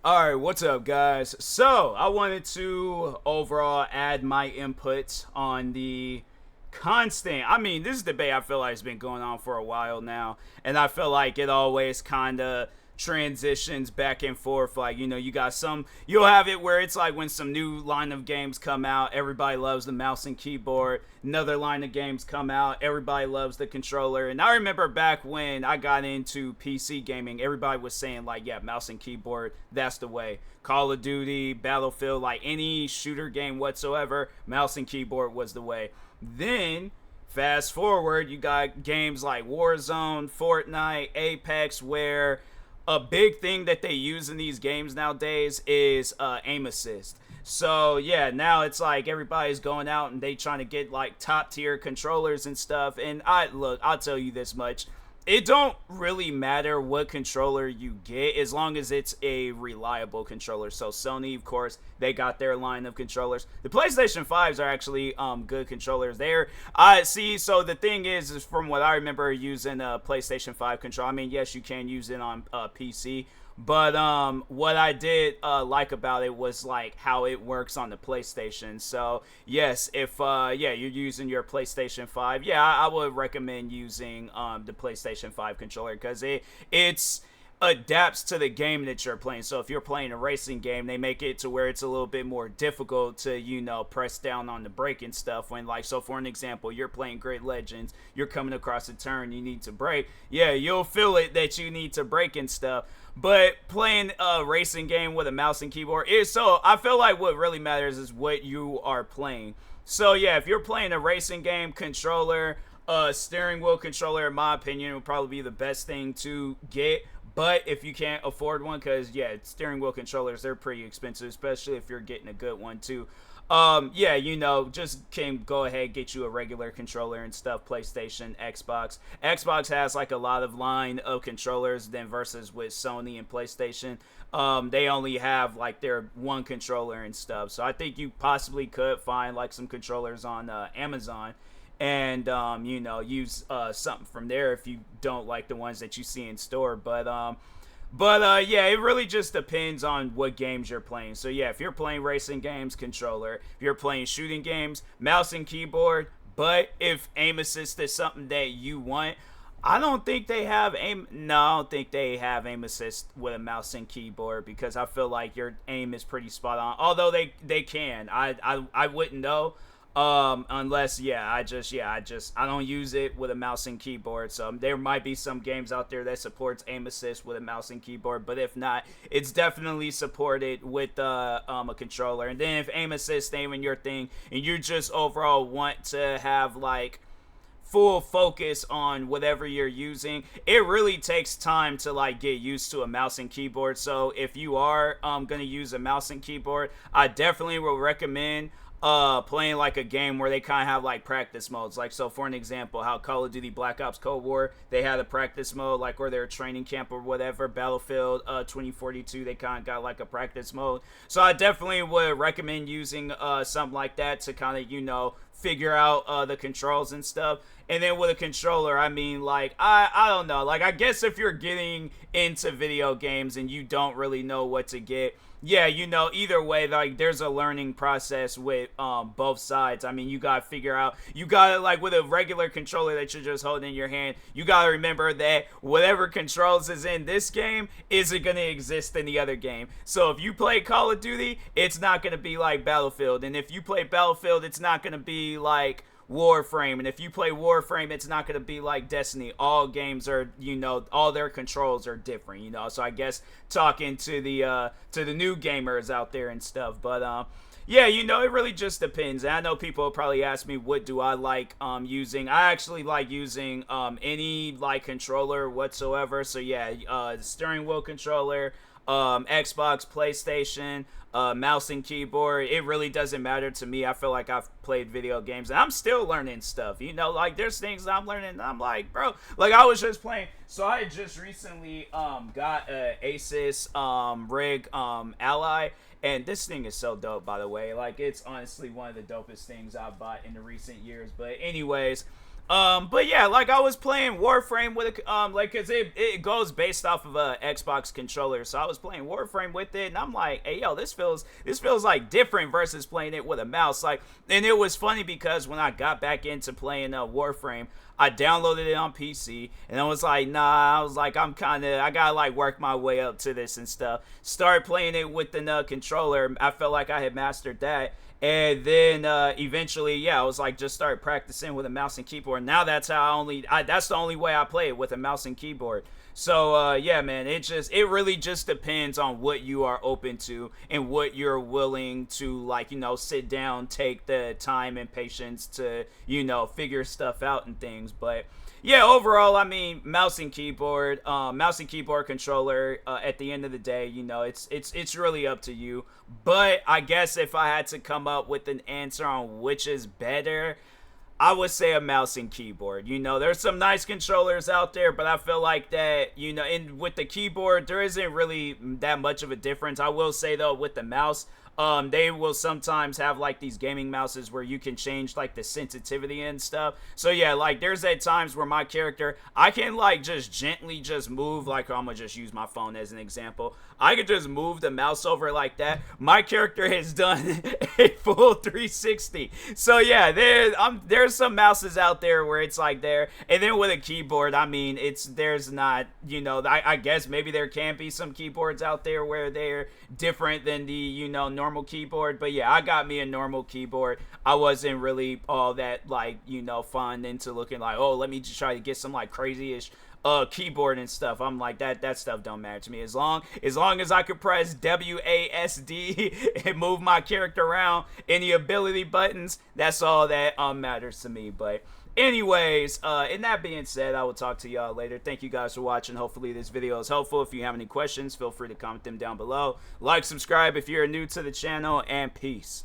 Alright, what's up, guys? So, I wanted to overall add my input on the this debate I feel like has been going on for a while now, and I feel like it always kind of transitions back and forth. Like, you got you'll have it where it's like when some new line of games come out, everybody loves the mouse and keyboard. Another line of games come out, everybody loves the controller. And I remember back when I got into PC gaming, everybody was saying, like, yeah, mouse and keyboard, that's the way. Call of Duty, Battlefield, like any shooter game whatsoever, mouse and keyboard was the way. Then fast forward, you got games like Warzone, Fortnite, Apex, where a big thing that they use in these games nowadays is aim assist. So yeah, now it's like everybody's going out and they trying to get like top tier controllers and stuff. And I'll tell you this much: it don't really matter what controller you get as long as it's a reliable controller. So Sony, of course, they got their line of controllers. The PlayStation 5s are actually good controllers there. I see. So the thing is from what I remember using a PlayStation 5 controller, I mean, yes, you can use it on PC. But what I did like about it was like how it works on the PlayStation. So yes, if you're using your PlayStation 5, yeah, I would recommend using the PlayStation 5 controller because it's adapts to the game that you're playing. So if you're playing a racing game, they make it to where it's a little bit more difficult to, press down on the brake and stuff. When, like, so for an example, you're playing Great Legends, you're coming across a turn, you need to brake. Yeah, you'll feel it that you need to brake and stuff. But playing a racing game with a mouse and keyboard I feel like what really matters is what you are playing. So yeah, if you're playing a racing game, controller, steering wheel controller, in my opinion, would probably be the best thing to get. But if you can't afford one, because yeah, steering wheel controllers, they're pretty expensive, especially if you're getting a good one too. Just can go ahead, get you a regular controller and stuff. PlayStation, Xbox has like a lot of line of controllers than versus with Sony and PlayStation. They only have like their one controller and stuff. So I think you possibly could find like some controllers on Amazon and use something from there if you don't like the ones that you see in store. But yeah, it really just depends on what games you're playing. So yeah, if you're playing racing games, controller. If you're playing shooting games, mouse and keyboard. But if aim assist is something that you want, I don't think they have aim. No, I don't think they have aim assist with a mouse and keyboard because I feel like your aim is pretty spot on. Although they can, I wouldn't know. Unless I don't use it with a mouse and keyboard. So there might be some games out there that supports aim assist with a mouse and keyboard, but if not, it's definitely supported with a controller. And then if aim assist ain't even your thing and you just overall want to have like full focus on whatever you're using, it really takes time to like get used to a mouse and keyboard. So if you are gonna use a mouse and keyboard, I definitely will recommend playing like a game where they kind of have like practice modes. Like, so for an example, how Call of Duty Black Ops Cold War, they had a practice mode like where they're a training camp or whatever. Battlefield 2042, they kind of got like a practice mode. So I definitely would recommend using something like that to kind of figure out the controls and stuff. And then with a controller, I mean, like, I don't know. Like, I guess if you're getting into video games and you don't really know what to get, yeah, either way, like, there's a learning process with both sides. I mean, you gotta figure out, like, with a regular controller that you're just holding in your hand, you gotta remember that whatever controls is in this game isn't gonna exist in the other game. So if you play Call of Duty, it's not gonna be like Battlefield. And if you play Battlefield, it's not gonna be like Warframe. And if you play Warframe, it's not going to be like Destiny. All games are, all their controls are different, So I guess talking to the new gamers out there and stuff. But yeah, it really just depends. And I know people will probably ask me, what do I like using? I actually like using any like controller whatsoever. So yeah, steering wheel controller, Xbox, PlayStation, mouse and keyboard. It really doesn't matter to me. I feel like I've played video games and I'm still learning stuff. Like there's things I'm learning and I'm like, bro, like I was just playing. So I just recently got a Asus rig Ally. And this thing is so dope, by the way. Like, it's honestly one of the dopest things I've bought in the recent years. But anyways, But yeah, like I was playing Warframe with a like, cause it goes based off of a Xbox controller, so I was playing Warframe with it, and I'm like, hey yo, this feels like different versus playing it with a mouse. Like, and it was funny because when I got back into playing Warframe, I downloaded it on PC, and I was like, nah, I was like, I gotta like work my way up to this and stuff. Started playing it with the controller. I felt like I had mastered that. And then eventually, yeah, I was like, just start practicing with a mouse and keyboard. Now that's how that's the only way I play it, with a mouse and keyboard. So yeah, man, it really just depends on what you are open to and what you're willing to, like, sit down, take the time and patience to, figure stuff out and things. But yeah, overall, I mean, mouse and keyboard controller. At the end of the day, it's really up to you. But I guess if I had to come up with an answer on which is better, I would say a mouse and keyboard. There's some nice controllers out there, but I feel like that, and with the keyboard, there isn't really that much of a difference. I will say though, with the mouse, they will sometimes have like these gaming mouses where you can change like the sensitivity and stuff. So yeah, like there's at times where my character, I can like just gently just move, like, I'm gonna just use my phone as an example. I could just move the mouse over like that. My character has done a full 360. So yeah, there's some mouses out there where it's like there. And then with a keyboard, I mean, there's not, I guess maybe there can be some keyboards out there where they're different than the, normal keyboard. But yeah, I got me a normal keyboard. I wasn't really all that, like, fun into looking like, oh, let me just try to get some like crazy-ish keyboard and stuff. I'm like, that stuff don't matter to me. As long as I could press WASD and move my character around, any ability buttons, that's all that matters to me. But anyways, and that being said, I will talk to y'all later. Thank you guys for watching. Hopefully this video is helpful. If you have any questions, feel free to comment them down below. Like, subscribe if you're new to the channel, and peace.